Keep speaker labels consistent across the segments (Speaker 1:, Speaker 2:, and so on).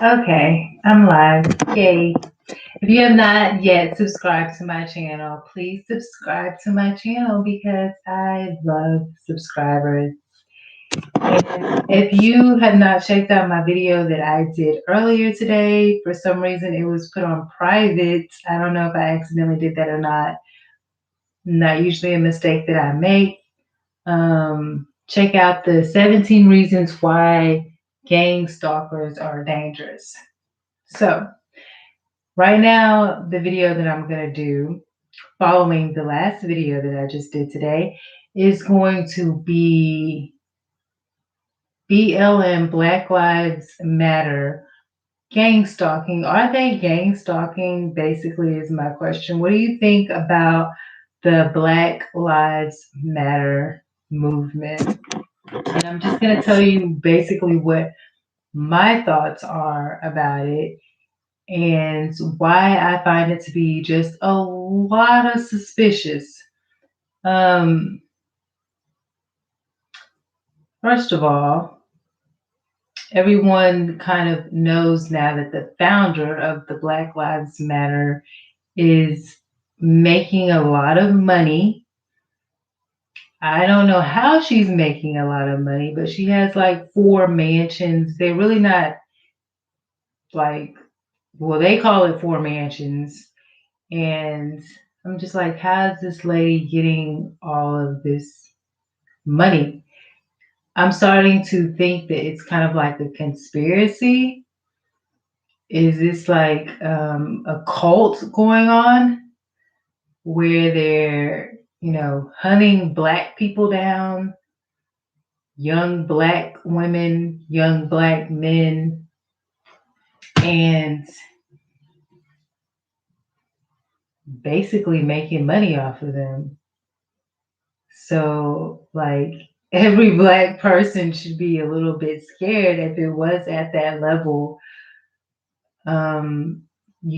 Speaker 1: Okay, I'm live. Yay. If you have not yet subscribed to my channel, please subscribe to my channel because I love subscribers. And if you have not checked out my video that I did earlier today, for some reason it was put on private. I don't know if I accidentally did that or not. Not usually a mistake that I make. Check out the 17 reasons why gang stalkers are dangerous. So, right now, the video that I'm going to do, following the last video that I just did today, is going to be BLM, Black Lives Matter, gang stalking. Are they gang stalking? Basically, is my question. What do you think about the Black Lives Matter movement? And I'm just going to tell you basically what my thoughts are about it and why I find it to be just a lot of suspicious. Um, First of all, everyone kind of knows now that the founder of the Black Lives Matter is making a lot of money. I don't know how she's making a lot of money, but she has like 4 mansions. They're really not like, well, they call it 4 mansions. And I'm just like, how's this lady getting all of this money? I'm starting to think that it's kind of like a conspiracy. Is this like a cult going on where they're, hunting Black people down, young Black women, young Black men, and basically making money off of them? So, like, every Black person should be a little bit scared if it was at that level. You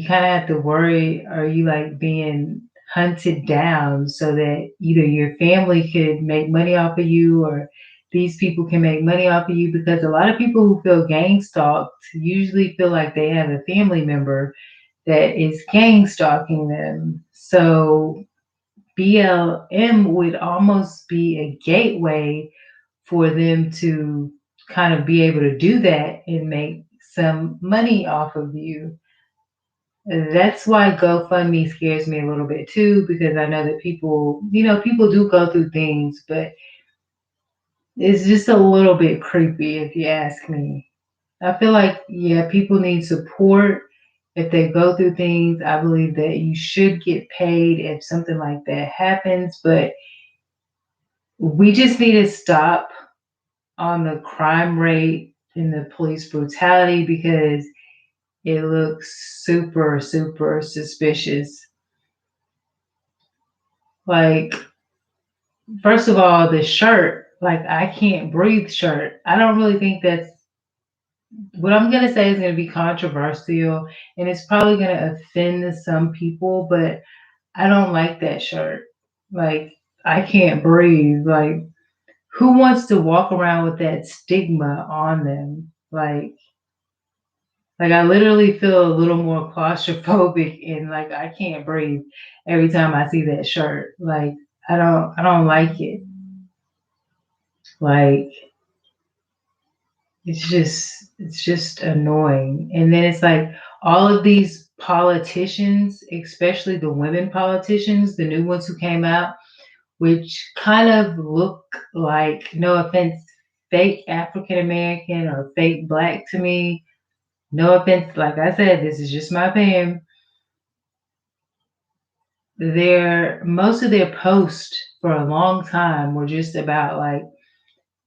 Speaker 1: kind of have to worry, are you like being hunted down so that either your family could make money off of you or these people can make money off of you? Because a lot of people who feel gang stalked usually feel like they have a family member that is gang stalking them. So BLM would almost be a gateway for them to kind of be able to do that and make some money off of you. That's why GoFundMe scares me a little bit too, because I know that people do go through things, but it's just a little bit creepy if you ask me. I feel like, yeah, people need support if they go through things. I believe that you should get paid if something like that happens, but we just need to stop on the crime rate and the police brutality because it looks super, super suspicious. Like, first of all, the shirt, like, I can't breathe shirt. I don't really think that's what I'm going to say is going to be controversial and it's probably going to offend some people, but I don't like that shirt. Like, I can't breathe. Like, who wants to walk around with that stigma on them? Like I literally feel a little more claustrophobic and like I can't breathe every time I see that shirt. Like I don't like it. Like it's just annoying. And then it's like all of these politicians, especially the women politicians, the new ones who came out, which kind of look like, no offense, fake African American or fake Black to me. No offense, like I said, this is just my opinion. Most of their posts for a long time were just about like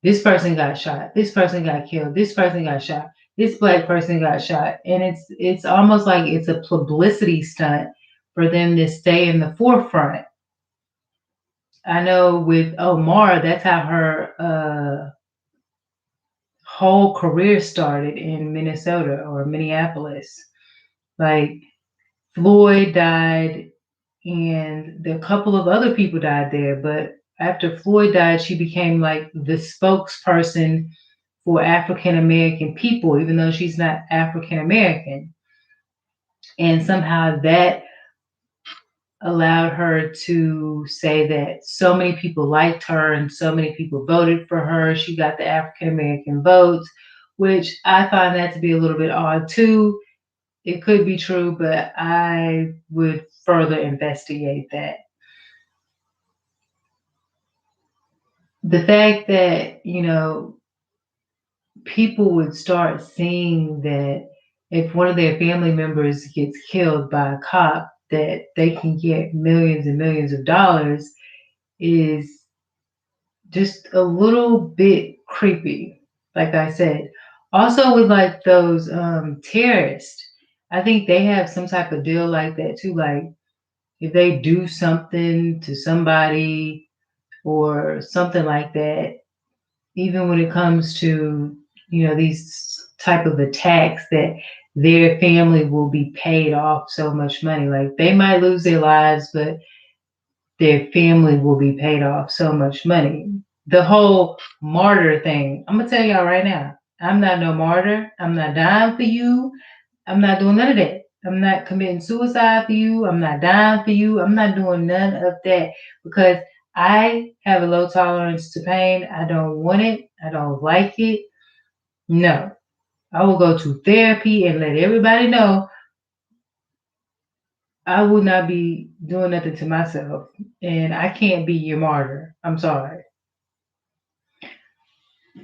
Speaker 1: this person got shot, this person got killed, this person got shot, this Black person got shot, and it's almost like it's a publicity stunt for them to stay in the forefront. I know with Omar, that's how her whole career started in Minnesota or Minneapolis. Like Floyd died and a couple of other people died there. But after Floyd died, she became like the spokesperson for African American people, even though she's not African American. And somehow that allowed her to say that so many people liked her and so many people voted for her. She got the African American votes, which I find that to be a little bit odd too. It could be true, but I would further investigate that. The fact that, people would start seeing that if one of their family members gets killed by a cop, that they can get millions and millions of dollars is just a little bit creepy, like I said. Also with like those terrorists, I think they have some type of deal like that too. Like if they do something to somebody or something like that, even when it comes to, these type of attacks, that their family will be paid off so much money. Like they might lose their lives, but their family will be paid off so much money. The whole martyr thing, I'm gonna tell y'all right now, I'm not no martyr. I'm not dying for you. I'm not doing none of that. I'm not committing suicide for you. I'm not dying for you. I'm not doing none of that because I have a low tolerance to pain. I don't want it. I don't like it. No. I will go to therapy and let everybody know I will not be doing nothing to myself. And I can't be your martyr. I'm sorry.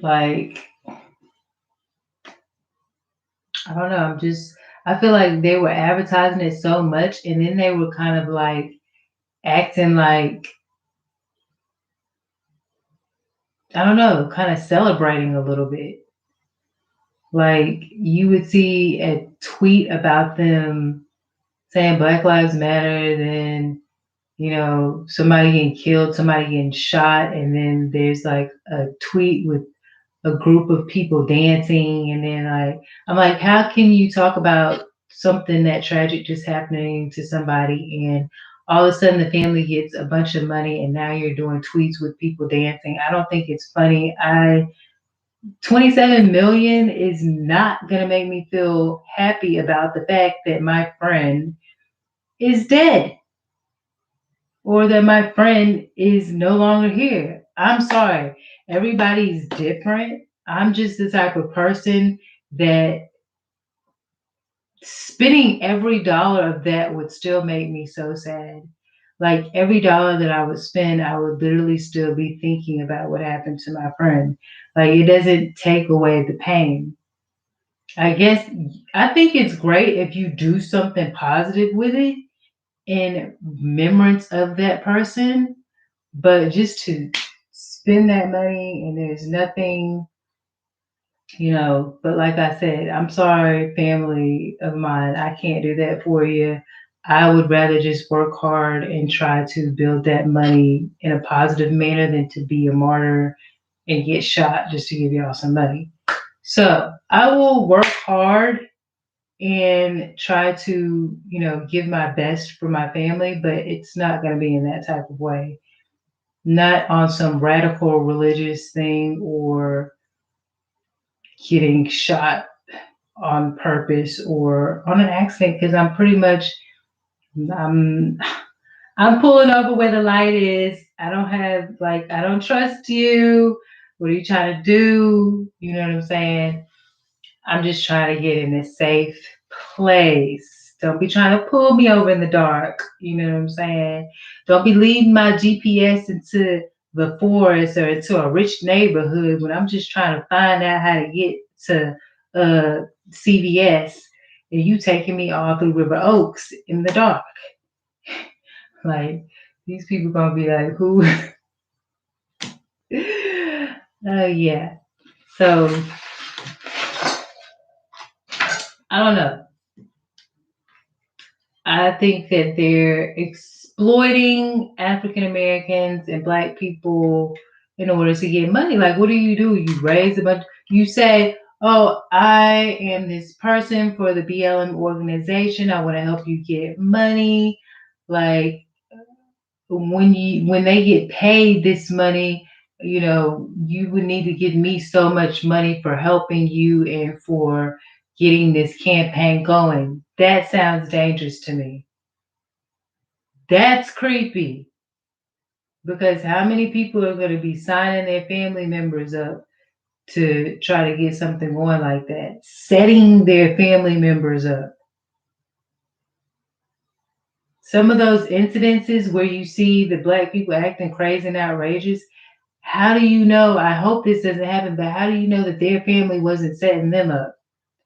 Speaker 1: Like, I don't know. I feel like they were advertising it so much and then they were kind of like acting like, I don't know, kind of celebrating a little bit. Like you would see a tweet about them saying Black Lives Matter, then somebody getting killed, somebody getting shot, and then there's like a tweet with a group of people dancing, and then I'm like, how can you talk about something that tragic just happening to somebody and all of a sudden the family gets a bunch of money and now you're doing tweets with people dancing? I don't think it's funny. 27 million is not going to make me feel happy about the fact that my friend is dead or that my friend is no longer here. I'm sorry. Everybody's different. I'm just the type of person that spending every dollar of that would still make me so sad. Like every dollar that I would spend, I would literally still be thinking about what happened to my friend. Like it doesn't take away the pain. I guess I think it's great if you do something positive with it in remembrance of that person, but just to spend that money and there's nothing, but like I said, I'm sorry, family of mine, I can't do that for you. I would rather just work hard and try to build that money in a positive manner than to be a martyr and get shot just to give y'all some money. So I will work hard and try to, give my best for my family, but it's not going to be in that type of way. Not on some radical religious thing or getting shot on purpose or on an accident because I'm I'm pulling over where the light is. I don't trust you. What are you trying to do? You know what I'm saying? I'm just trying to get in a safe place. Don't be trying to pull me over in the dark. You know what I'm saying? Don't be leading my GPS into the forest or into a rich neighborhood when I'm just trying to find out how to get to CVS and you taking me all through River Oaks in the dark. Like these people gonna be like, who? Oh yeah. So I don't know. I think that they're exploiting African Americans and Black people in order to get money. Like, what do? You raise a bunch. You say, "Oh, I am this person for the BLM organization. I want to help you get money." Like when they get paid this money, you would need to give me so much money for helping you and for getting this campaign going. That sounds dangerous to me. That's creepy because how many people are going to be signing their family members up to try to get something going like that? Setting their family members up. Some of those incidences where you see the black people acting crazy and outrageous, how do you know? I hope this doesn't happen, but how do you know that their family wasn't setting them up?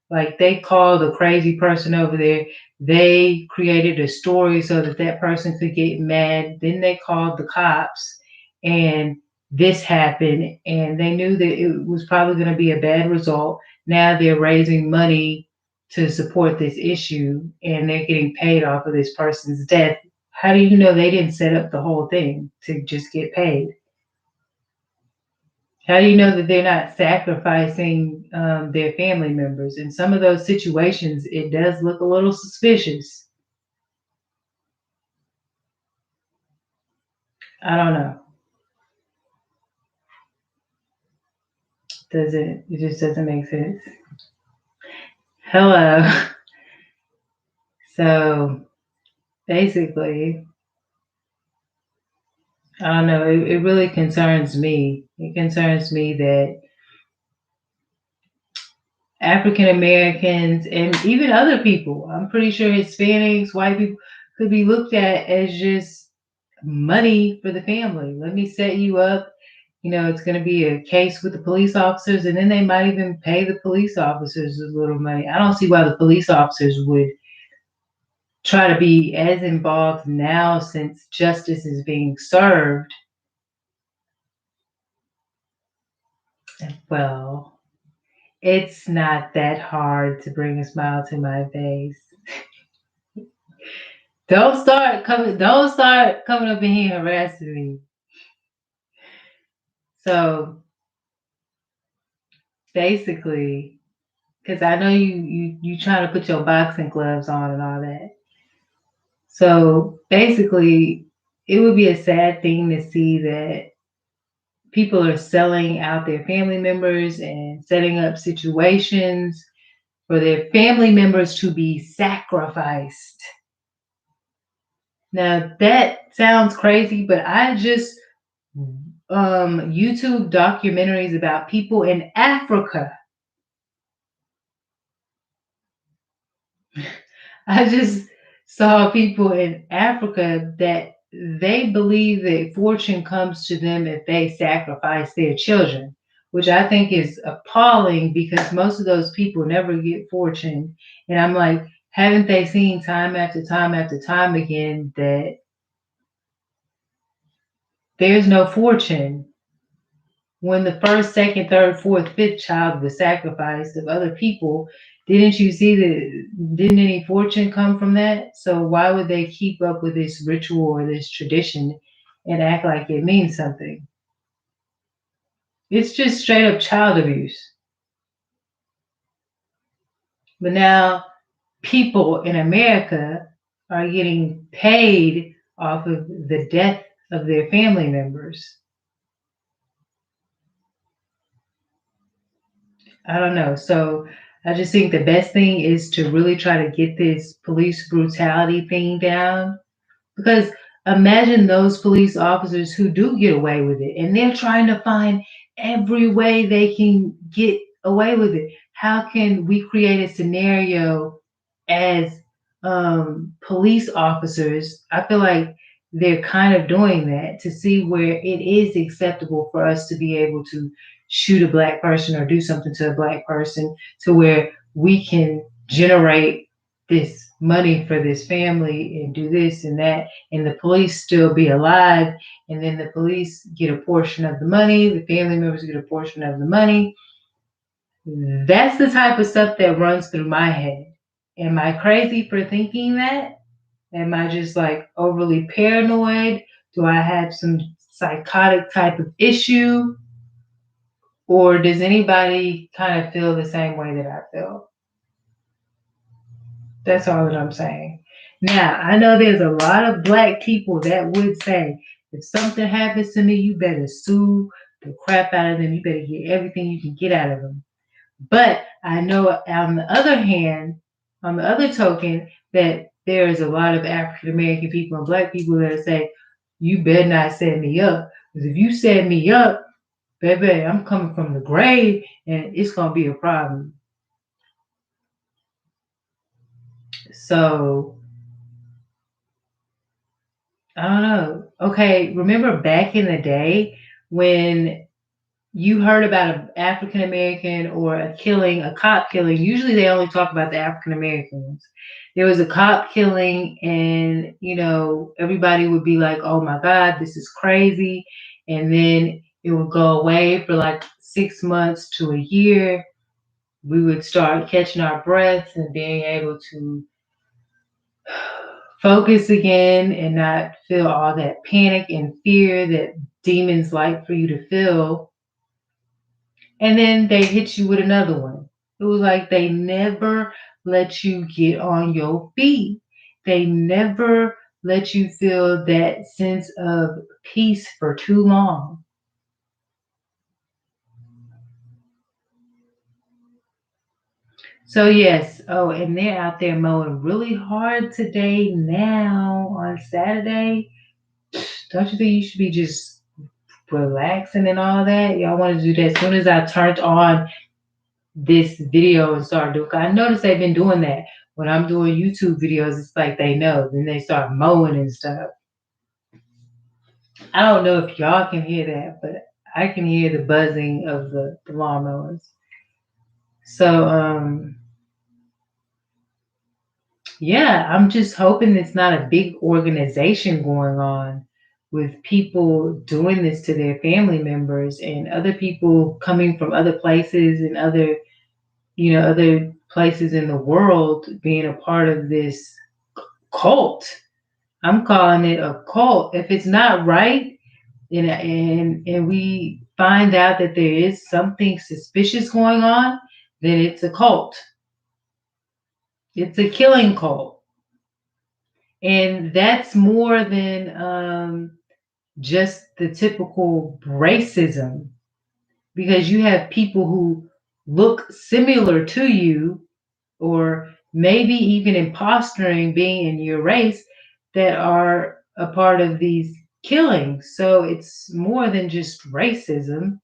Speaker 1: Like they called a crazy person over there. They created a story so that that person could get mad. Then they called the cops and this happened and they knew that it was probably going to be a bad result. Now they're raising money to support this issue and they're getting paid off of this person's death. How do you know they didn't set up the whole thing to just get paid? How do you know that they're not sacrificing their family members? In some of those situations, it does look a little suspicious. I don't know. Does it? It just doesn't make sense. Hello. So basically, I don't know. It really concerns me. It concerns me that African Americans and even other people, I'm pretty sure Hispanics, white people, could be looked at as just money for the family. Let me set you up. It's going to be a case with the police officers, and then they might even pay the police officers a little money. I don't see why the police officers would try to be as involved now since justice is being served. Well, it's not that hard to bring a smile to my face. Don't start coming up in here harassing me. So basically, because I know you trying to put your boxing gloves on and all that. So basically, it would be a sad thing to see that people are selling out their family members and setting up situations for their family members to be sacrificed. Now that sounds crazy, but I just YouTube documentaries about people in Africa. I just saw people in Africa that they believe that fortune comes to them if they sacrifice their children, which I think is appalling because most of those people never get fortune. And I'm like, haven't they seen time after time after time again that there's no fortune? When the first, second, third, fourth, fifth child was sacrificed of other people, didn't you see that? Didn't any fortune come from that? So why would they keep up with this ritual or this tradition and act like it means something? It's just straight up child abuse. But now people in America are getting paid off of the death of their family members. I don't know. So I just think the best thing is to really try to get this police brutality thing down. Because imagine those police officers who do get away with it and they're trying to find every way they can get away with it. How can we create a scenario as police officers? I feel like they're kind of doing that to see where it is acceptable for us to be able to shoot a black person or do something to a black person to where we can generate this money for this family and do this and that and the police still be alive and then the police get a portion of the money, the family members get a portion of the money. That's the type of stuff that runs through my head. Am I crazy for thinking that? Am I just like overly paranoid? Do I have some psychotic type of issue? Or does anybody kind of feel the same way that I feel? That's all that I'm saying. Now, I know there's a lot of black people that would say, if something happens to me, you better sue the crap out of them. You better get everything you can get out of them. But I know on the other hand, on the other token, that there is a lot of African American people and black people that say, you better not set me up. Because if you set me up, baby, I'm coming from the grave and it's going to be a problem. So, I don't know. Okay, remember back in the day when you heard about an African American or a killing, a cop killing, usually they only talk about the African Americans. There was a cop killing, and everybody would be like, "Oh my God, this is crazy," and then it would go away for like 6 months to a year. We would start catching our breaths and being able to focus again and not feel all that panic and fear that demons like for you to feel. And then they hit you with another one. It was like they never let you get on your feet. They never let you feel that sense of peace for too long. So yes, oh, and they're out there mowing really hard today now on Saturday. Don't you think you should be just relaxing and all that? Y'all want to do that as soon as I turned on this video and start doing. I noticed they've been doing that when I'm doing YouTube videos. It's like they know, then they start mowing and stuff. I don't know if y'all can hear that, but I can hear the buzzing of the lawnmowers. So yeah, I'm just hoping it's not a big organization going on with people doing this to their family members and other people coming from other places and other places in the world being a part of this cult. I'm calling it a cult. If it's not right, and we find out that there is something suspicious going on, then it's a cult. It's a killing cult, and that's more than just the typical racism, because you have people who look similar to you or maybe even impostering being in your race that are a part of these killings. So it's more than just racism.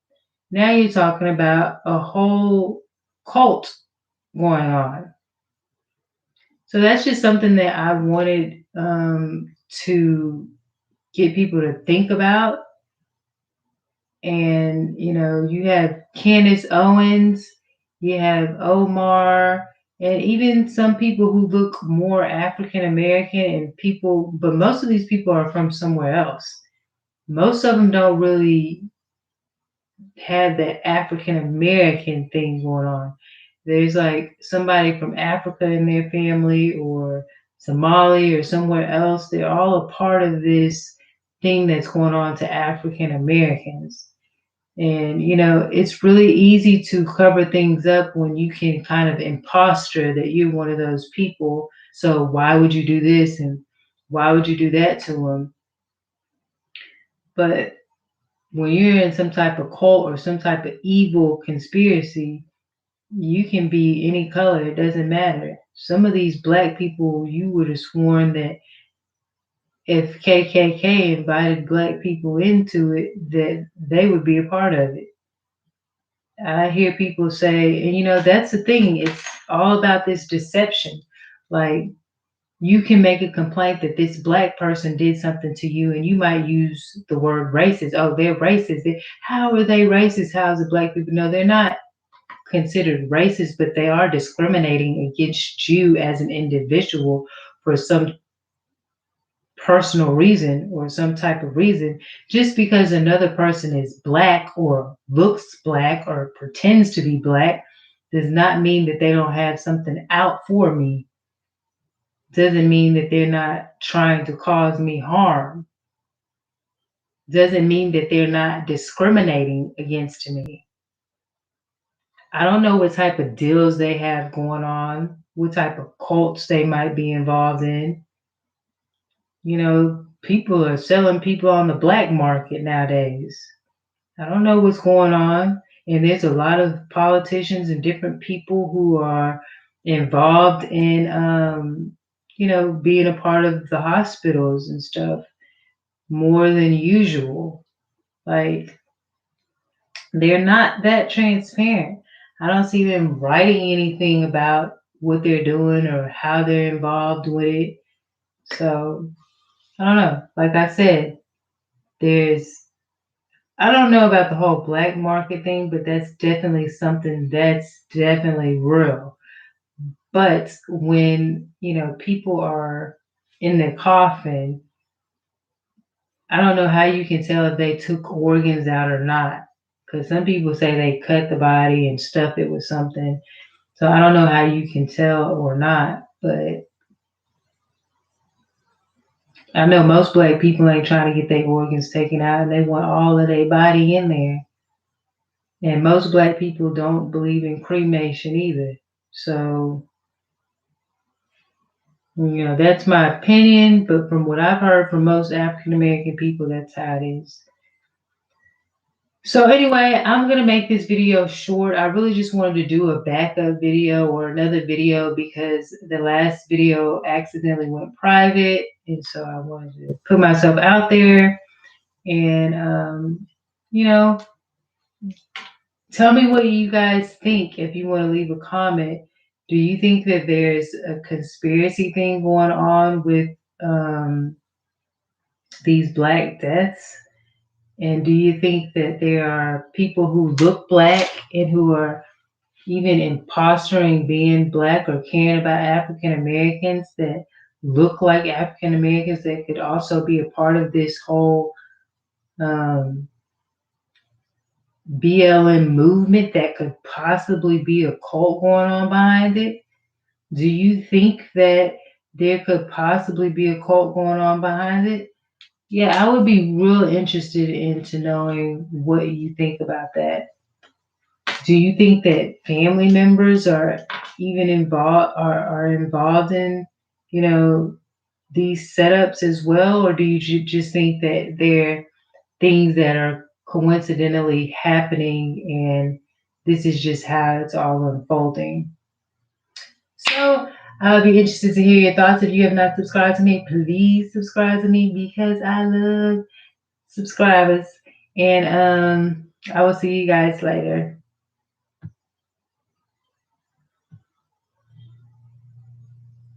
Speaker 1: Now you're talking about a whole cult going on. So that's just something that I wanted to get people to think about. And you have Candace Owens, you have Omar, and even some people who look more African American and people, but most of these people are from somewhere else. Most of them don't really have that African American thing going on. There's like somebody from Africa in their family or Somali or somewhere else. They're all a part of this thing that's going on to African Americans. And it's really easy to cover things up when you can kind of imposture that you're one of those people. So why would you do this and why would you do that to them? But when you're in some type of cult or some type of evil conspiracy, you can be any color. It doesn't matter. Some of these black people, you would have sworn that if KKK invited black people into it, that they would be a part of it. I hear people say, and that's the thing, it's all about this deception. Like, you can make a complaint that this black person did something to you, and you might use the word racist. Oh, they're racist. How are they racist? How is it black people? No, they're not considered racist, but they are discriminating against you as an individual for some personal reason or some type of reason. Just because another person is black or looks black or pretends to be black does not mean that they don't have something out for me. Doesn't mean that they're not trying to cause me harm. Doesn't mean that they're not discriminating against me. I don't know what type of deals they have going on, what type of cults they might be involved in. People are selling people on the black market nowadays. I don't know what's going on. And there's a lot of politicians and different people who are involved in, being a part of the hospitals and stuff more than usual. Like, they're not that transparent. I don't see them writing anything about what they're doing or how they're involved with it. So, I don't know. Like I said, there's I don't know about the whole black market thing, but that's definitely something that's definitely real. But when, people are in the coffin, I don't know how you can tell if they took organs out or not. Because some people say they cut the body and stuff it with something. So I don't know how you can tell or not. But I know most black people ain't trying to get their organs taken out and they want all of their body in there. And most black people don't believe in cremation either. So, that's my opinion, but from what I've heard from most African American people, that's how it is. So anyway, I'm gonna make this video short. I really just wanted to do a backup video or another video because the last video accidentally went private, and so I wanted to put myself out there and you know tell me what you guys think. If you want to leave a comment, do you think that there's a conspiracy thing going on with um, these black deaths? And do you think that there are people who look black and who are even impostering being black or caring about African Americans that look like African Americans that could also be a part of this whole um, BLM movement that could possibly be a cult going on behind it? Do you think that there could possibly be a cult going on behind it? Yeah, I would be real interested into knowing what you think about that. Do you think that family members are even are involved in, you know, these setups as well, or do you just think that they're things that are coincidentally happening and this is just how it's all unfolding? So I'll be interested to hear your thoughts. If you have not subscribed to me, please subscribe to me because I love subscribers. And I will see you guys later.